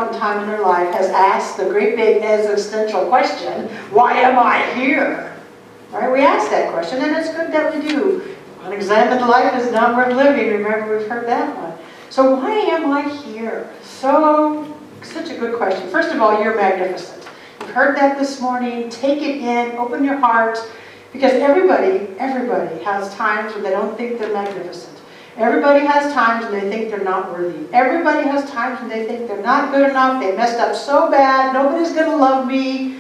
point in time in their life has asked the great big existential question, why am I here? Right? We ask that question, and it's good that we do. Unexamined life is not worth living. Remember, we've heard that one. So why am I here? Such a good question. First of all, you're magnificent. You've heard that this morning. Take it in. Open your heart. Because everybody has times when they don't think they're magnificent. Everybody has times when they think they're not worthy. Everybody has times when they think they're not good enough. They messed up so bad. Nobody's going to love me.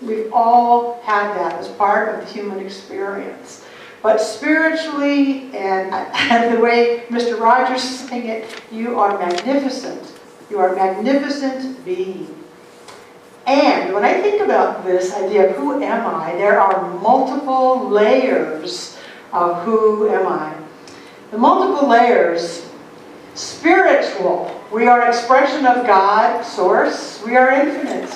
We've all had that as part of the human experience. But spiritually, and the way Mr. Rogers is saying it, you are magnificent. You are a magnificent being. And when I think about this idea of who am I, there are multiple layers of who am I. The multiple layers, spiritual. We are an expression of God, source. We are infinite.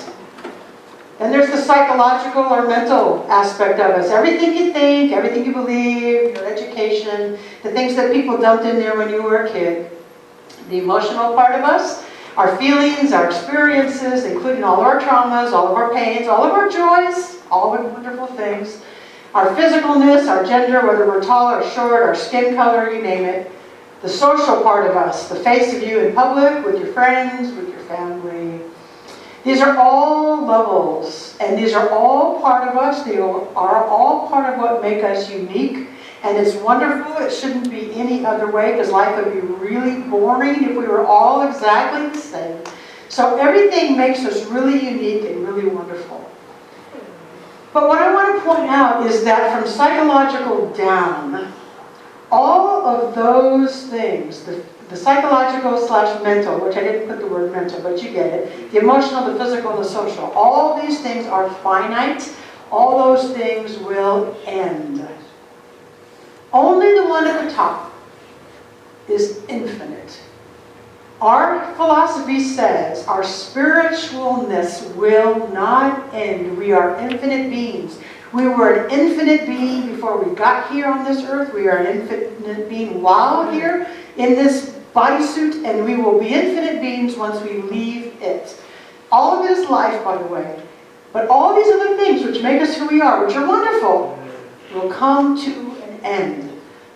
Then there's the psychological or mental aspect of us. Everything you think, everything you believe, your education, the things that people dumped in there when you were a kid. The emotional part of us, our feelings, our experiences, including all of our traumas, all of our pains, all of our joys, all of the wonderful things. Our physicalness, our gender, whether we're tall or short, our skin color, you name it. The social part of us, the face of you in public, with your friends, with your family. These are all levels, and these are all part of us. They are all part of what make us unique. And it's wonderful. It shouldn't be any other way, because life would be really boring if we were all exactly the same. So everything makes us really unique and really wonderful. But what I want to point out is that from psychological down, all of those things, the psychological / mental, which I didn't put the word mental, but you get it, the emotional, the physical, and the social, all these things are finite. All those things will end. Only the one at the top is infinite. Our philosophy says our spiritualness will not end. We are infinite beings. We were an infinite being before we got here on this earth. We are an infinite being while here in this bodysuit, and we will be infinite beings once we leave it. All of it is life, by the way. But all these other things which make us who we are, which are wonderful, will come to an end.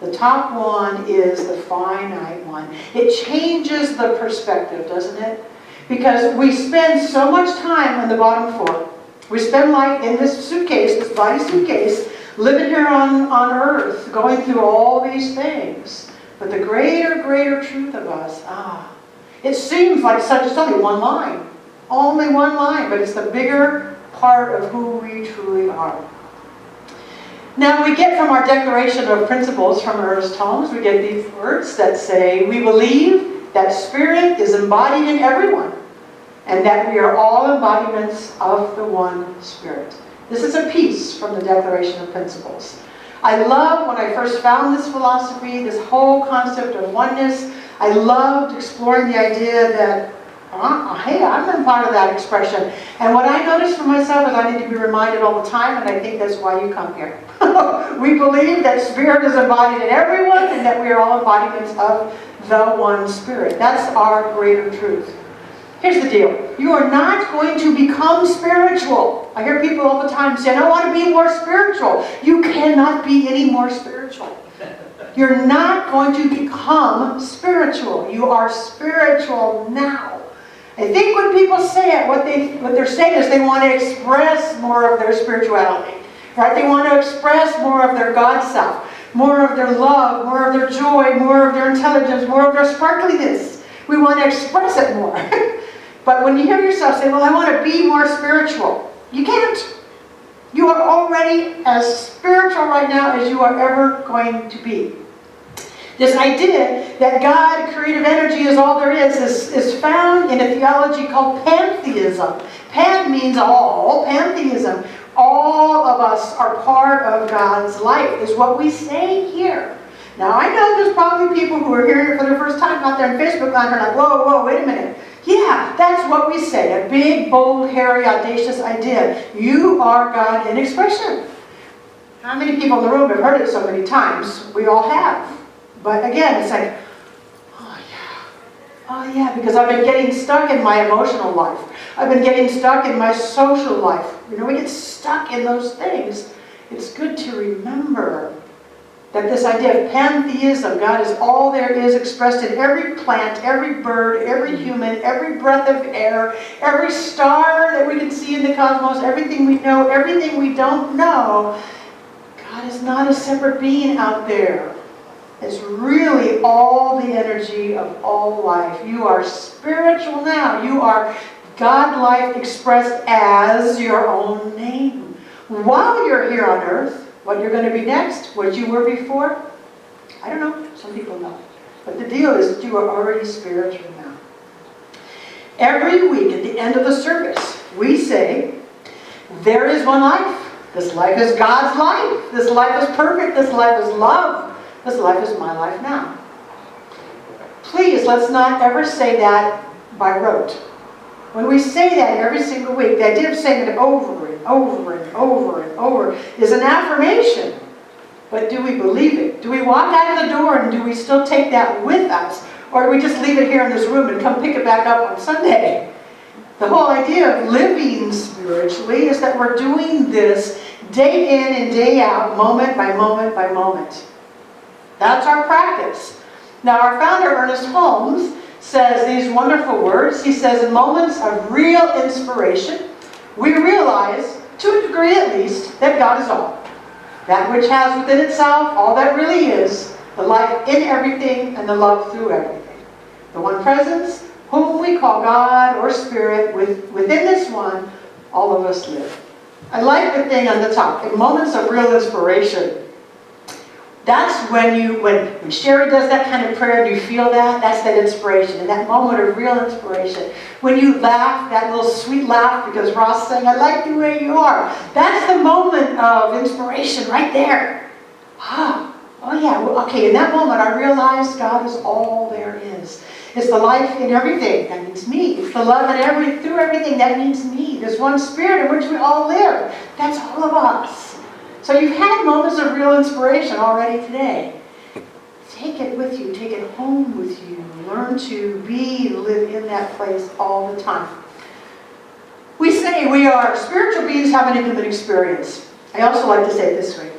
The top one is the finite one. It changes the perspective, doesn't it? Because we spend so much time on the bottom floor. We spend life in this suitcase, this body suitcase, living here on earth, going through all these things. But the greater truth of us, it seems like it's only one line. Only one line, but it's the bigger part of who we truly are. Now we get from our declaration of principles from Ernest Holmes, we get these words that say, we believe that spirit is embodied in everyone, and that we are all embodiments of the one Spirit. This is a piece from the Declaration of Principles. I love, when I first found this philosophy, this whole concept of oneness, I loved exploring the idea that, hey, I'm a part of that expression. And what I noticed for myself is I need to be reminded all the time, and I think that's why you come here. We believe that Spirit is embodied in everyone, and that we are all embodiments of the one Spirit. That's our greater truth. Here's the deal. You are not going to become spiritual. I hear people all the time saying, I want to be more spiritual. You cannot be any more spiritual. You're not going to become spiritual. You are spiritual now. I think when people say it, what they're saying is they want to express more of their spirituality. Right? They want to express more of their God self, more of their love, more of their joy, more of their intelligence, more of their sparkliness. We want to express it more. But when you hear yourself say, well, I want to be more spiritual, you can't. You are already as spiritual right now as you are ever going to be. This idea that God, creative energy, is all there is found in a theology called pantheism. Pan means all. Pantheism. All of us are part of God's life, is what we say here. Now, I know there's probably people who are hearing it for the first time out there on Facebook Live and are like, whoa, wait a minute. Yeah, that's what we say. A big, bold, hairy, audacious idea. You are God in expression. How many people in the room have heard it so many times? We all have. But again, it's like, Oh yeah, because I've been getting stuck in my emotional life. I've been getting stuck in my social life. You know, we get stuck in those things. It's good to remember that this idea of pantheism, God is all there is, expressed in every plant, every bird, every human, every breath of air, every star that we can see in the cosmos, everything we know, everything we don't know. God is not a separate being out there. It's really all the energy of all life. You are spiritual now. You are God life expressed as your own name. While you're here on earth, what you're going to be next, what you were before, I don't know. Some people know. But the deal is that you are already spiritual now. Every week at the end of the service, we say, there is one life. This life is God's life. This life is perfect. This life is love. This life is my life now. Please, let's not ever say that by rote. When we say that every single week, the idea of saying it over and over and over and over is an affirmation. But do we believe it? Do we walk out of the door and do we still take that with us? Or do we just leave it here in this room and come pick it back up on Sunday? The whole idea of living spiritually is that we're doing this day in and day out, moment by moment by moment. That's our practice. Now, our founder, Ernest Holmes, says these wonderful words. He says, in moments of real inspiration, we realize, to a degree at least, that God is all. That which has within itself all that really is, the life in everything and the love through everything. The one presence, whom we call God or Spirit, within this one, all of us live. I like the thing on the top, in moments of real inspiration. That's when Sherry does that kind of prayer and you feel that, that's that inspiration, and that moment of real inspiration. When you laugh, that little sweet laugh because Ross saying, I like the way you are. That's the moment of inspiration right there. Oh yeah, well, okay, in that moment I realized God is all there is. It's the life in everything, that means me. It's the love in through everything, that means me. There's one Spirit in which we all live. That's all of us. So you've had moments of real inspiration already today. Take it with you. Take it home with you. Learn to be and live in that place all the time. We say we are spiritual beings having a human experience. I also like to say it this way.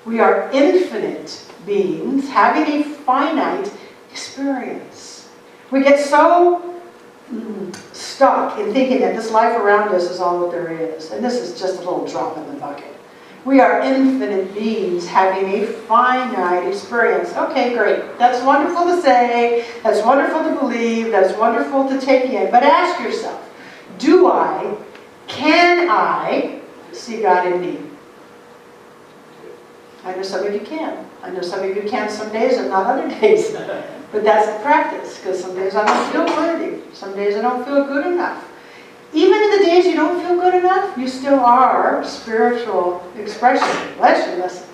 We are infinite beings having a finite experience. We get so stuck in thinking that this life around us is all that there is. And this is just a little drop in the bucket. We are infinite beings having a finite experience. Okay, great. That's wonderful to say. That's wonderful to believe. That's wonderful to take in. But ask yourself, can I see God in me? I know some of you can. I know some of you can some days and not other days. But that's the practice, because some days I don't feel worthy. Some days I don't feel good enough. Even in the days you don't feel good enough, you still are spiritual expression. Bless you, listen.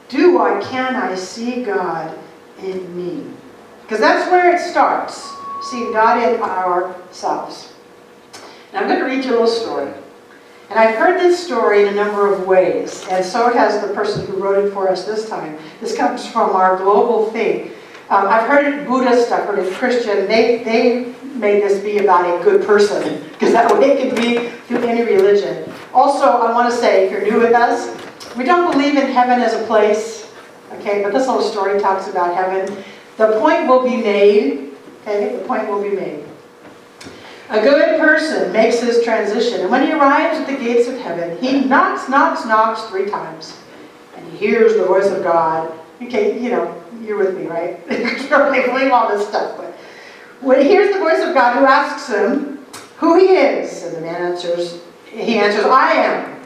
Can I see God in me? Because that's where it starts, seeing God in ourselves. Now I'm going to read you a little story. And I've heard this story in a number of ways, and so has the person who wrote it for us this time. This comes from our global thing. I've heard it Buddhist, I've heard it Christian. They made this be about a good person, because that way it can be through any religion. Also, I want to say, if you're new with us, we don't believe in heaven as a place, okay? But this little story talks about heaven. The point will be made, okay? The point will be made. A good person makes his transition, and when he arrives at the gates of heaven, he knocks 3 times, and he hears the voice of God. Okay, you're with me, right? I believe all this stuff, but when he hears the voice of God who asks him who he is, and the man answers, I am.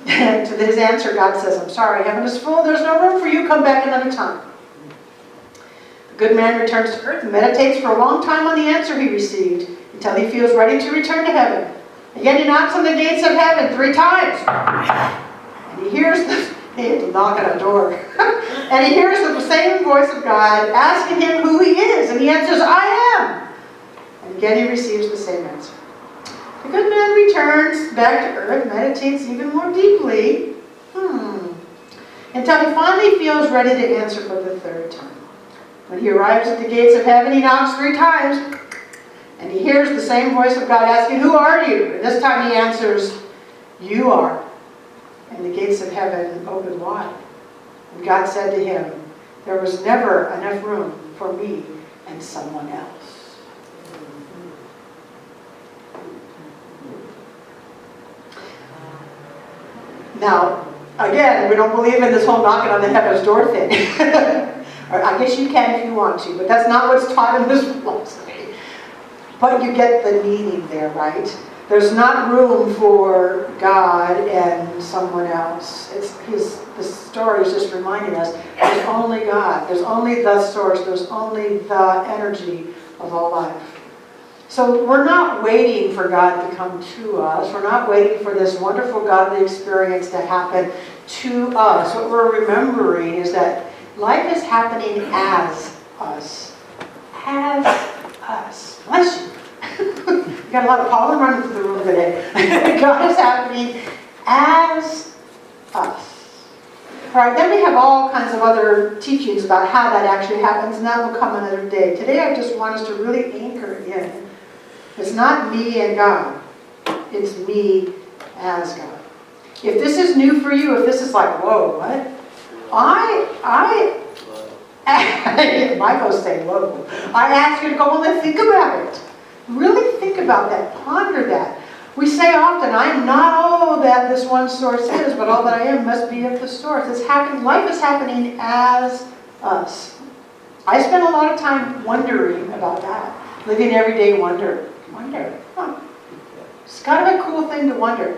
And to his answer, God says, I'm sorry, heaven is full, there's no room for you, come back another time. The good man returns to earth and meditates for a long time on the answer he received, until he feels ready to return to heaven. Again, he knocks on the gates of heaven 3 times. And he had to knock on a door. And he hears the same voice of God asking him who he is. And he answers, I am. And again he receives the same answer. The good man returns back to earth, meditates even more deeply, until he finally feels ready to answer for the 3rd time. When he arrives at the gates of heaven, he knocks 3 times, and he hears the same voice of God asking, "Who are you?" And this time he answers, "You are." And the gates of heaven open wide. And God said to him, "There was never enough room for me and someone else." Now, again, we don't believe in this whole knocking on the heaven's door thing. Or I guess you can if you want to, but that's not what's taught in this philosophy. But you get the meaning there, right? There's not room for God and someone else. The story is just reminding us there's only God. There's only the source. There's only the energy of all life. So we're not waiting for God to come to us. We're not waiting for this wonderful godly experience to happen to us. What we're remembering is that life is happening as us. As us. Bless you. You got a lot of pollen running through the room today. God is happening as us. All right, then we have all kinds of other teachings about how that actually happens, and that will come another day. Today I just want us to really anchor it in. It's not me and God. It's me as God. If this is new for you, if this is like, whoa, what? Michael's saying, whoa. I ask you to go home and think about it. Really think about that. Ponder that. We say often, I'm not all that this one source is, but all that I am must be of the source. It's happening. Life is happening as us. I spend a lot of time wondering about that. Living every day wonder. Huh. It's kind of a cool thing to wonder.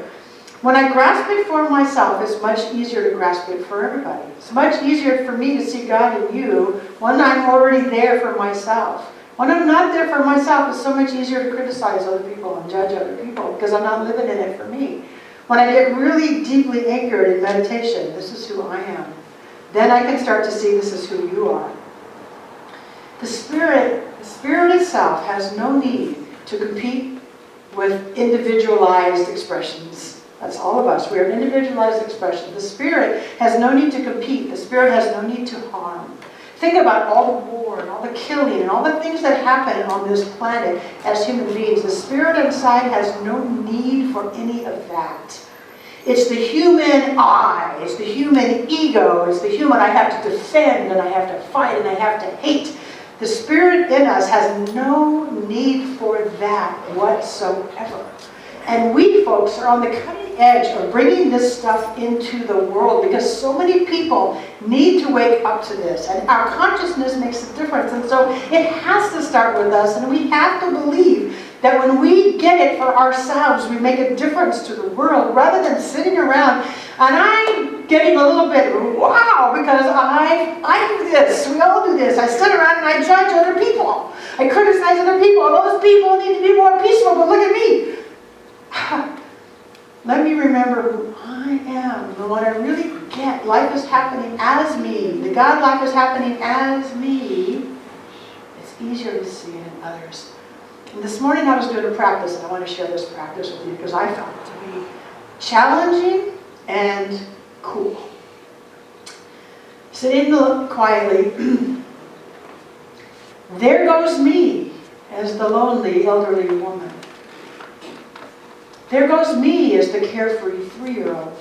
When I grasp it for myself, it's much easier to grasp it for everybody. It's much easier for me to see God in you when I'm already there for myself. When I'm not there for myself, it's so much easier to criticize other people and judge other people because I'm not living in it for me. When I get really deeply anchored in meditation, this is who I am, then I can start to see this is who you are. The Spirit itself has no need to compete with individualized expressions. That's all of us. We are individualized expressions. The Spirit has no need to compete. The Spirit has no need to harm. Think about all the war and all the killing and all the things that happen on this planet as human beings. The Spirit inside has no need for any of that. It's the human I. It's the human ego. It's the human I have to defend and I have to fight and I have to hate. The Spirit in us has no need for that whatsoever. And we folks are on the cutting edge of bringing this stuff into the world because so many people need to wake up to this. And our consciousness makes a difference. And so it has to start with us. And we have to believe that when we get it for ourselves, we make a difference to the world rather than sitting around. And I'm getting a little bit, wow, because I do this. We all do this. I sit around and I judge other people. I criticize other people. Those people need to be more peaceful, but look at me. Let me remember who I am. And when I really get life is happening as me, the God life is happening as me, it's easier to see it in others. And this morning I was doing a practice, and I want to share this practice with you because I found it to be challenging and cool. Sitting quietly, there goes me as the lonely elderly woman. There goes me as the carefree 3-year-old.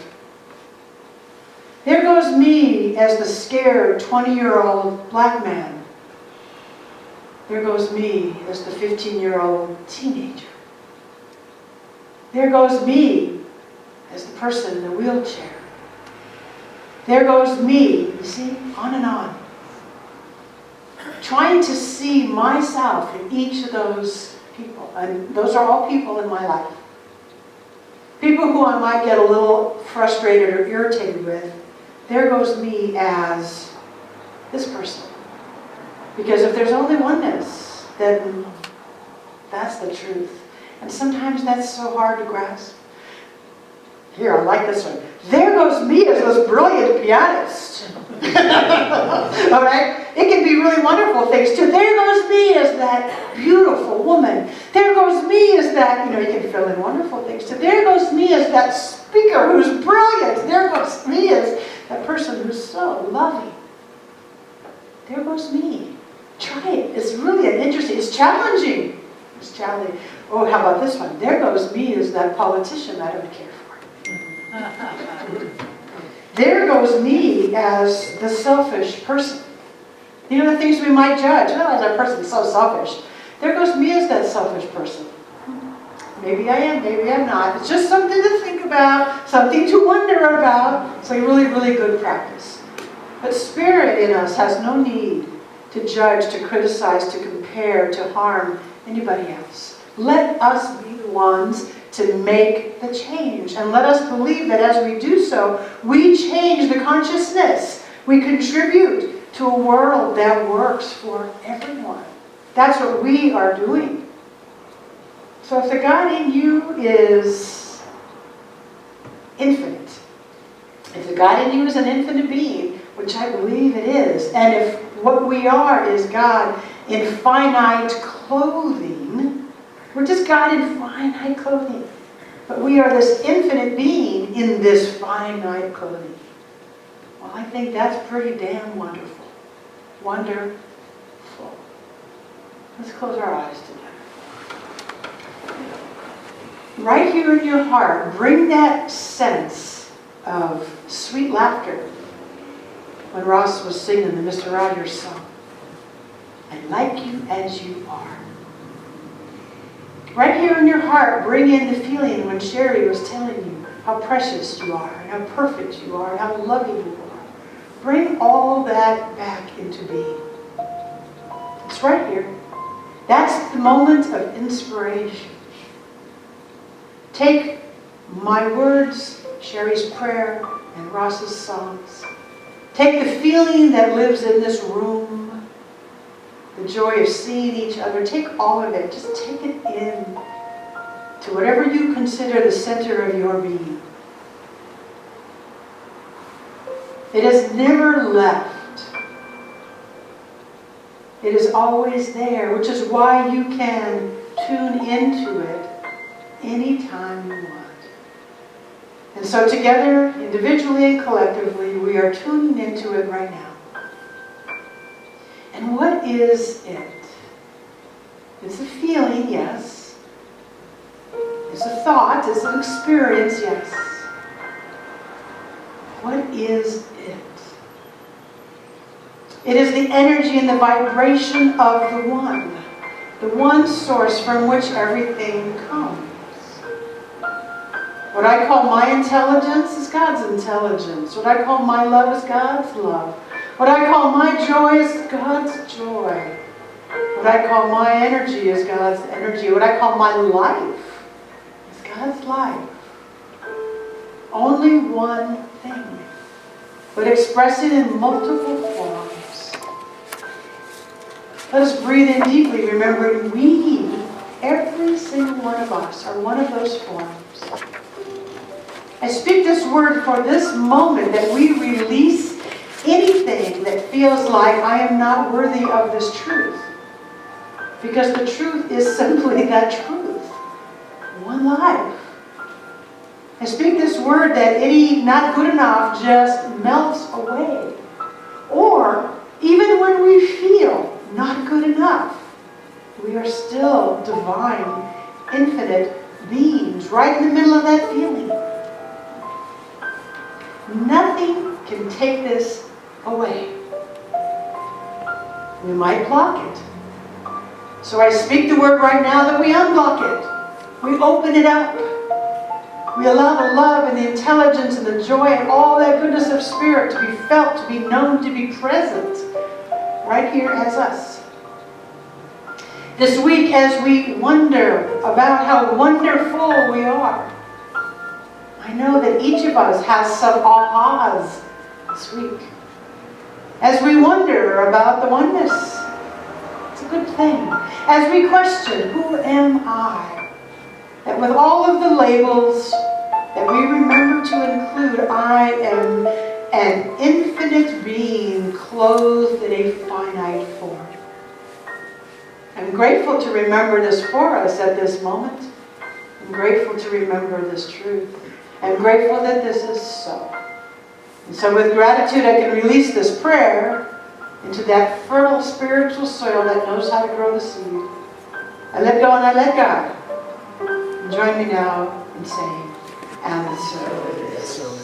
There goes me as the scared 20-year-old black man. There goes me as the 15-year-old teenager. There goes me as the person in the wheelchair. There goes me, you see, on and on. Trying to see myself in each of those people. And those are all people in my life. People who I might get a little frustrated or irritated with, there goes me as this person. Because if there's only oneness, then that's the truth. And sometimes that's so hard to grasp. Here, I like this one. There goes me as this brilliant pianist. All right? It can be really wonderful things too. There goes me as that beautiful woman. There goes me as that, you can fill in wonderful things too. There goes me as that speaker who's brilliant. There goes me as that person who's so loving. There goes me. Try it. It's really interesting. It's challenging. It's challenging. Oh, how about this one? There goes me as that politician I don't care for. There goes me as the selfish person. You know, the things we might judge. Oh, that person's so selfish. There goes me as that selfish person. Maybe I am, maybe I'm not. It's just something to think about, something to wonder about. It's a really, really good practice. But spirit in us has no need to judge, to criticize, to compare, to harm anybody else. Let us be the ones to make the change. And let us believe that as we do so, we change the consciousness. We contribute to a world that works for everyone. That's what we are doing. So if the God in you is infinite, if the God in you is an infinite being, which I believe it is, and if what we are is God in finite clothing, we're just God in finite clothing. But we are this infinite being in this finite clothing. Well, I think that's pretty damn wonderful. Wonderful. Let's close our eyes together. Right here in your heart, bring that sense of sweet laughter when Ross was singing the Mr. Rogers song. I like you as you are. Right here in your heart, bring in the feeling when Sherry was telling you how precious you are, and how perfect you are, and how loving you are. Bring all that back into being. It's right here. That's the moment of inspiration. Take my words, Sherry's prayer, and Ross's songs. Take the feeling that lives in this room, the joy of seeing each other. Take all of it. Just take it in to whatever you consider the center of your being. It has never left. It is always there, which is why you can tune into it anytime you want. And so together, individually and collectively, we are tuning into it right now. And what is it? It's a feeling, yes. It's a thought, it's an experience, yes. What is it? It is the energy and the vibration of the one source from which everything comes. What I call my intelligence is God's intelligence. What I call my love is God's love. What I call my joy is God's joy. What I call my energy is God's energy. What I call my life is God's life. Only one thing, but expressing in multiple forms. Let us breathe in deeply, remembering we, every single one of us, are one of those forms. I speak this word for this moment, that we release anything that feels like I am not worthy of this truth. Because the truth is simply that truth. One life. I speak this word that any not good enough just melts away. Or, even when we feel not good enough, we are still divine, infinite beings, right in the middle of that feeling. Nothing can take this away. We might block it. So I speak the word right now that we unblock it. We open it up. We allow the love and the intelligence and the joy and all that goodness of spirit to be felt, to be known, to be present right here as us. This week, as we wonder about how wonderful we are, I know that each of us has some ahas this week. As we wonder about the oneness, it's a good thing. As we question, who am I? That with all of the labels that we remember to include, I am an infinite being clothed in a finite form. I'm grateful to remember this for us at this moment. I'm grateful to remember this truth. I'm grateful that this is so. And so with gratitude I can release this prayer into that fertile spiritual soil that knows how to grow the seed. I let go and I let God. And join me now in saying, and so it is.